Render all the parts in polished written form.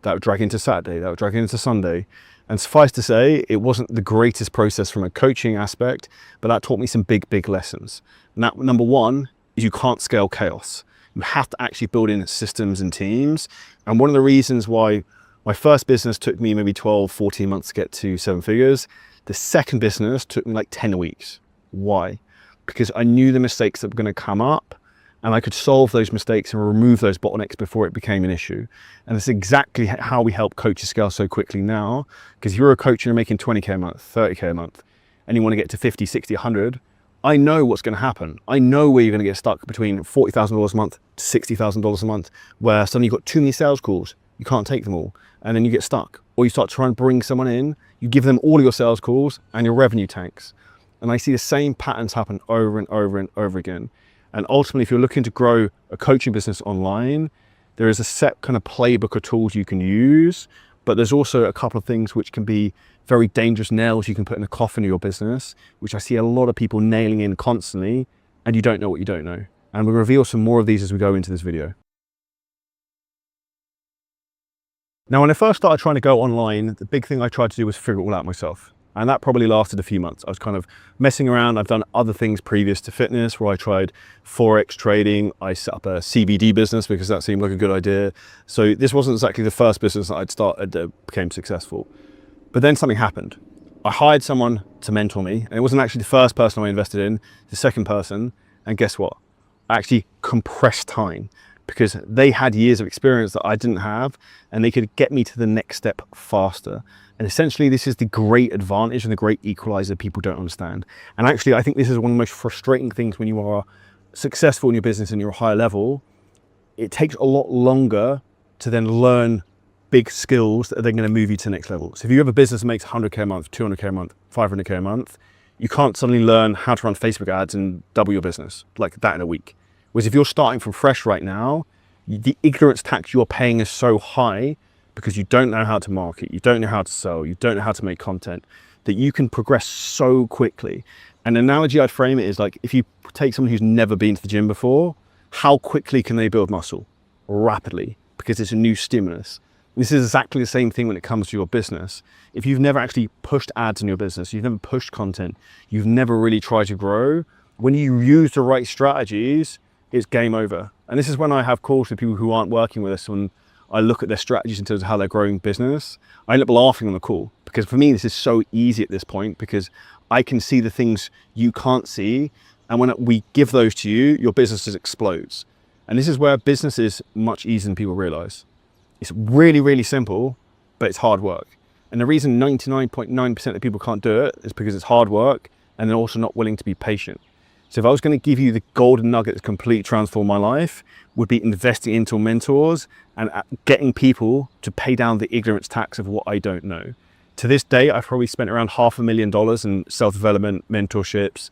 That would drag into Saturday, that would drag into Sunday. And suffice to say, it wasn't the greatest process from a coaching aspect, but that taught me some big lessons. And that, number one, is you can't scale chaos. You have to actually build in systems and teams. And one of the reasons why my first business took me maybe 12, 14 months to get to 7 figures, the second business took me like 10 weeks. Why? Because I knew the mistakes that were going to come up, and I could solve those mistakes and remove those bottlenecks before it became an issue. And that's exactly how we help coaches scale so quickly now. Because if you're a coach and you're making 20K a month, 30K a month, and you want to get to 50, 60, 100, I know what's going to happen. I know where you're going to get stuck between $40,000 a month to $60,000 a month, where suddenly you've got too many sales calls. You can't take them all. And then you get stuck. Or you start trying to bring someone in, you give them all of your sales calls and your revenue tanks. And I see the same patterns happen over and over again. And ultimately, if you're looking to grow a coaching business online, there is a set kind of playbook of tools you can use, but there's also a couple of things which can be very dangerous nails you can put in the coffin of your business, which I see a lot of people nailing in constantly, and you don't know what you don't know. And we'll reveal some more of these as we go into this video. Now, when I first started trying to go online, the big thing I tried to do was figure it all out myself. And that probably lasted a few months. I was kind of messing around. I've done other things previous to fitness where I tried Forex trading. I set up a CBD business because that seemed like a good idea. So this wasn't exactly the first business that I'd started that became successful. But then something happened. I hired someone to mentor me, and it wasn't actually the first person I invested in, the second person. And guess what? I actually compressed time because they had years of experience that I didn't have, and they could get me to the next step faster. And essentially, this is the great advantage and the great equalizer people don't understand. And actually, I think this is one of the most frustrating things when you are successful in your business and you're a higher level. It takes a lot longer to then learn big skills that are then going to move you to the next level. So if you have a business that makes 100K a month, 200K a month, 500K a month, you can't suddenly learn how to run Facebook ads and double your business like that in a week. Whereas if you're starting from fresh right now, the ignorance tax you're paying is so high because you don't know how to market, you don't know how to sell, you don't know how to make content, that you can progress so quickly. An analogy I'd frame it is like, if you take someone who's never been to the gym before, how quickly can they build muscle? Rapidly, because it's a new stimulus. This is exactly the same thing when it comes to your business. If you've never actually pushed ads in your business, you've never pushed content, you've never really tried to grow, when you use the right strategies, it's game over. And this is when I have calls with people who aren't working with us, when I look at their strategies in terms of how they're growing business, I end up laughing on the call. Because for me, this is so easy at this point, because I can see the things you can't see. And when we give those to you, your business explodes. And this is where business is much easier than people realize. It's really simple, but it's hard work. And the reason 99.9% of people can't do it is because it's hard work, and they're also not willing to be patient. So if I was going to give you the golden nugget that's completely transformed my life, would be investing into mentors and getting people to pay down the ignorance tax of what I don't know. To this day, I've probably spent around $500,000 in self-development, mentorships,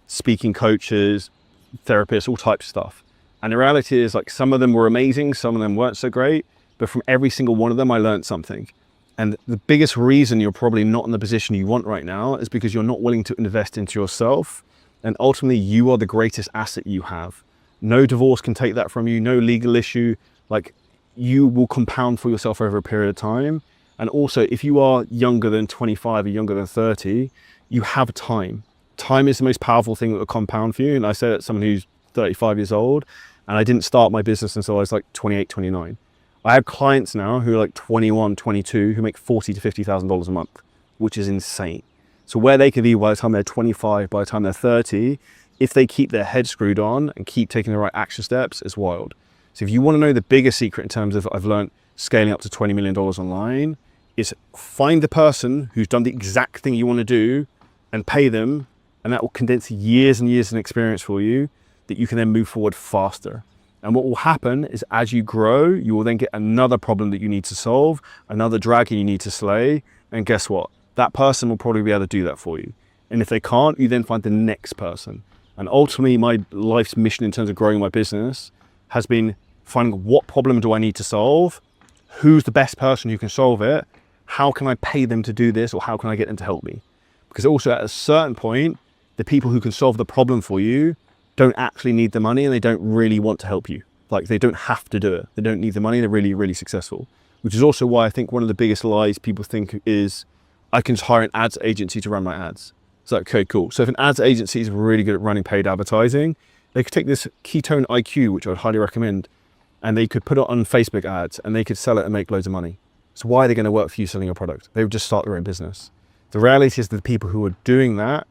speaking coaches, therapists, all types of stuff. And the reality is, like, some of them were amazing, some of them weren't so great, but from every single one of them, I learned something. And the biggest reason you're probably not in the position you want right now is because you're not willing to invest into yourself. And ultimately, you are the greatest asset you have. No divorce can take that from you, no legal issue. Like, you will compound for yourself over a period of time. And also, if you are younger than 25 or younger than 30, you have time. Time is the most powerful thing that will compound for you. And I say that as someone who's 35 years old, and I didn't start my business until I was like 28, 29. I have clients now who are like 21, 22, who make $40,000 to $50,000 a month, which is insane. So where they could be by the time they're 25, by the time they're 30, if they keep their head screwed on and keep taking the right action steps, it's wild. So if you want to know the biggest secret in terms of I've learned scaling up to $20 million online, is find the person who's done the exact thing you want to do and pay them, and that will condense years and years of experience for you that you can then move forward faster. And what will happen is, as you grow, you will then get another problem that you need to solve, another dragon you need to slay, and guess what? That person will probably be able to do that for you. And if they can't, you then find the next person. And ultimately, my life's mission in terms of growing my business has been finding what problem do I need to solve, who's the best person who can solve it, how can I pay them to do this, or how can I get them to help me? Because also at a certain point, the people who can solve the problem for you don't actually need the money, and they don't really want to help you. Like, they don't have to do it. They don't need the money. They're really successful. which is also why I think one of the biggest lies people think is, I can just hire an ads agency to run my ads. It's like, okay, cool. So if an ads agency is really good at running paid advertising, they could take this ketone IQ, which I would highly recommend, and they could put it on Facebook ads and they could sell it and make loads of money. So why are they going to work for you selling your product? They would just start their own business. The reality is that the people who are doing that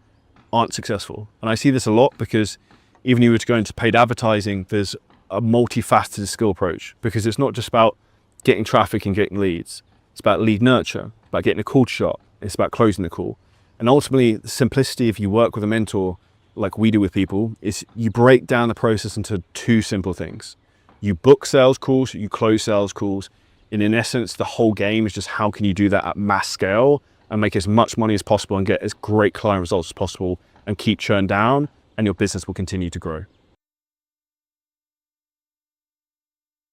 aren't successful. And I see this a lot because even if you were to go into paid advertising, there's a multifaceted skill approach, because it's not just about getting traffic and getting leads. It's about lead nurture, about getting a call to shop. It's about closing the call. And ultimately, the simplicity, if you work with a mentor, like we do with people, is you break down the process into two simple things. You book sales calls, you close sales calls. And in essence, the whole game is just how can you do that at mass scale and make as much money as possible and get as great client results as possible and keep churn down, and your business will continue to grow.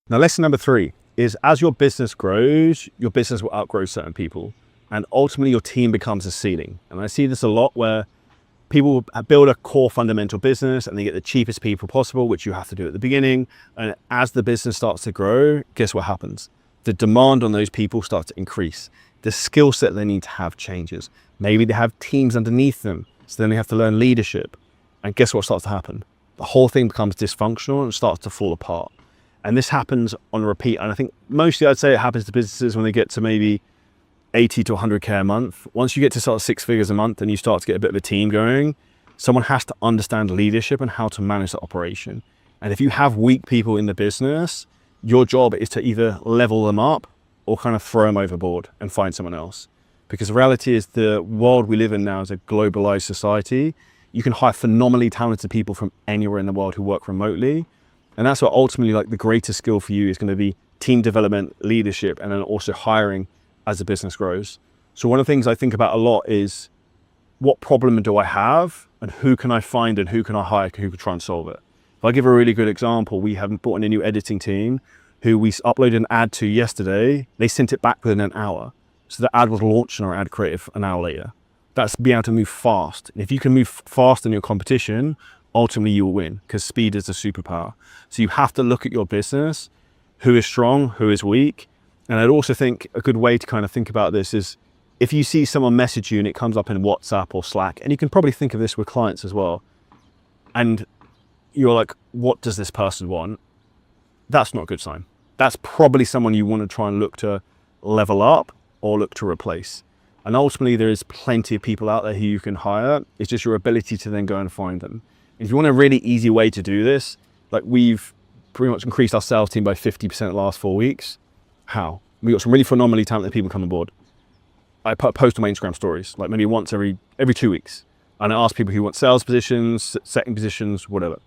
Now, lesson number 3 is, as your business grows, your business will outgrow certain people. And ultimately your team becomes a ceiling. And I see this a lot where people build a core fundamental business and they get the cheapest people possible, which you have to do at the beginning. And as the business starts to grow, guess what happens? The demand on those people starts to increase. The skill set they need to have changes. Maybe they have teams underneath them, so then they have to learn leadership. And guess what starts to happen? The whole thing becomes dysfunctional and starts to fall apart. And this happens on repeat. And I think mostly I'd say it happens to businesses when they get to maybe 80 to 100K a month. Once you get to sort of 6 figures a month and you start to get a bit of a team going, someone has to understand leadership and how to manage the operation. And if you have weak people in the business, your job is to either level them up or kind of throw them overboard and find someone else. Because the reality is, the world we live in now is a globalized society. You can hire phenomenally talented people from anywhere in the world who work remotely. And that's what ultimately, like, the greatest skill for you is going to be team development, leadership, and then also hiring as the business grows. So one of the things I think about a lot is, what problem do I have and who can I find and who can I hire who can try and solve it? If I give a really good example, we have brought in a new editing team who we uploaded an ad to yesterday. They sent it back within an hour. So the ad was launched in our ad creative an hour later. That's being able to move fast. And if you can move fast in your competition, ultimately you will win, because speed is a superpower. So you have to look at your business, who is strong, who is weak. And I'd also think a good way to kind of think about this is, if you see someone message you and it comes up in WhatsApp or Slack, and you can probably think of this with clients as well, and you're like, what does this person want? That's not a good sign. That's probably someone you want to try and look to level up or look to replace. And ultimately there is plenty of people out there who you can hire. It's just your ability to then go and find them. If you want a really easy way to do this, like, we've pretty much increased our sales team by 50% the last 4 weeks. How? We got some really phenomenally talented people come on board. I put a post on my Instagram stories, like maybe once every 2 weeks. And I ask people who want sales positions, setting positions, whatever.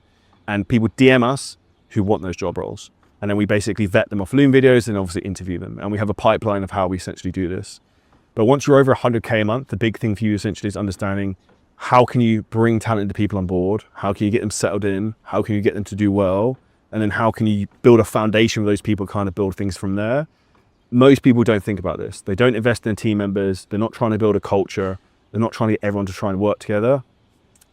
And people DM us who want those job roles. And then we basically vet them off Loom videos and obviously interview them. And we have a pipeline of how we essentially do this. But once you're over 100K a month, the big thing for you essentially is understanding, how can you bring talented people on board? How can you get them settled in? How can you get them to do well? And then how can you build a foundation with those people, kind of build things from there? Most people don't think about this. They don't invest in team members. They're not trying to build a culture. They're not trying to get everyone to try and work together.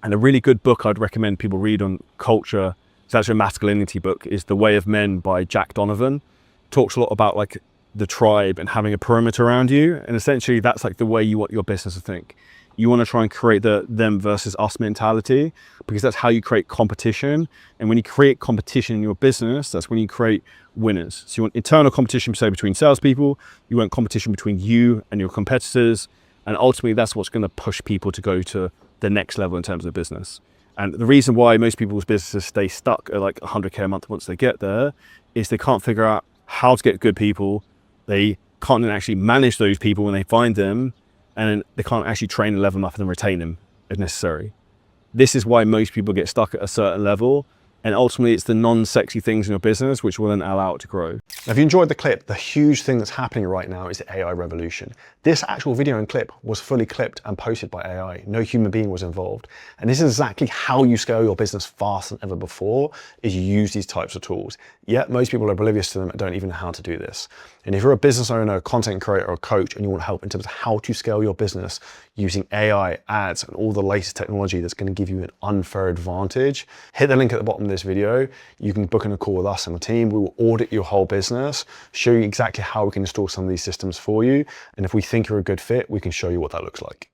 And a really good book I'd recommend people read on culture, it's actually a masculinity book, is The Way of Men by Jack Donovan. Talks a lot about like the tribe and having a perimeter around you. And essentially that's like the way you want your business to think. You want to try and create the them versus us mentality, because that's how you create competition. And when you create competition in your business, that's when you create winners. So you want internal competition, say, between salespeople. You want competition between you and your competitors. And ultimately that's what's going to push people to go to the next level in terms of business. And the reason why most people's businesses stay stuck at like 100K a month once they get there is they can't figure out how to get good people. They can't then actually manage those people when they find them, and they can't actually train and level them up and retain them if necessary. This is why most people get stuck at a certain level, and ultimately it's the non-sexy things in your business which will then allow it to grow. Now, if you enjoyed the clip, the huge thing that's happening right now is the AI revolution. This actual video and clip was fully clipped and posted by AI. No human being was involved. And this is exactly how you scale your business faster than ever before, is you use these types of tools. Yet most people are oblivious to them and don't even know how to do this. And if you're a business owner, a content creator, or a coach, and you want help in terms of how to scale your business using AI, ads, and all the latest technology that's going to give you an unfair advantage, hit the link at the bottom of this this video, you can book in a call with us and the team. We will audit your whole business, show you exactly how we can install some of these systems for you. And if we think you're a good fit, we can show you what that looks like.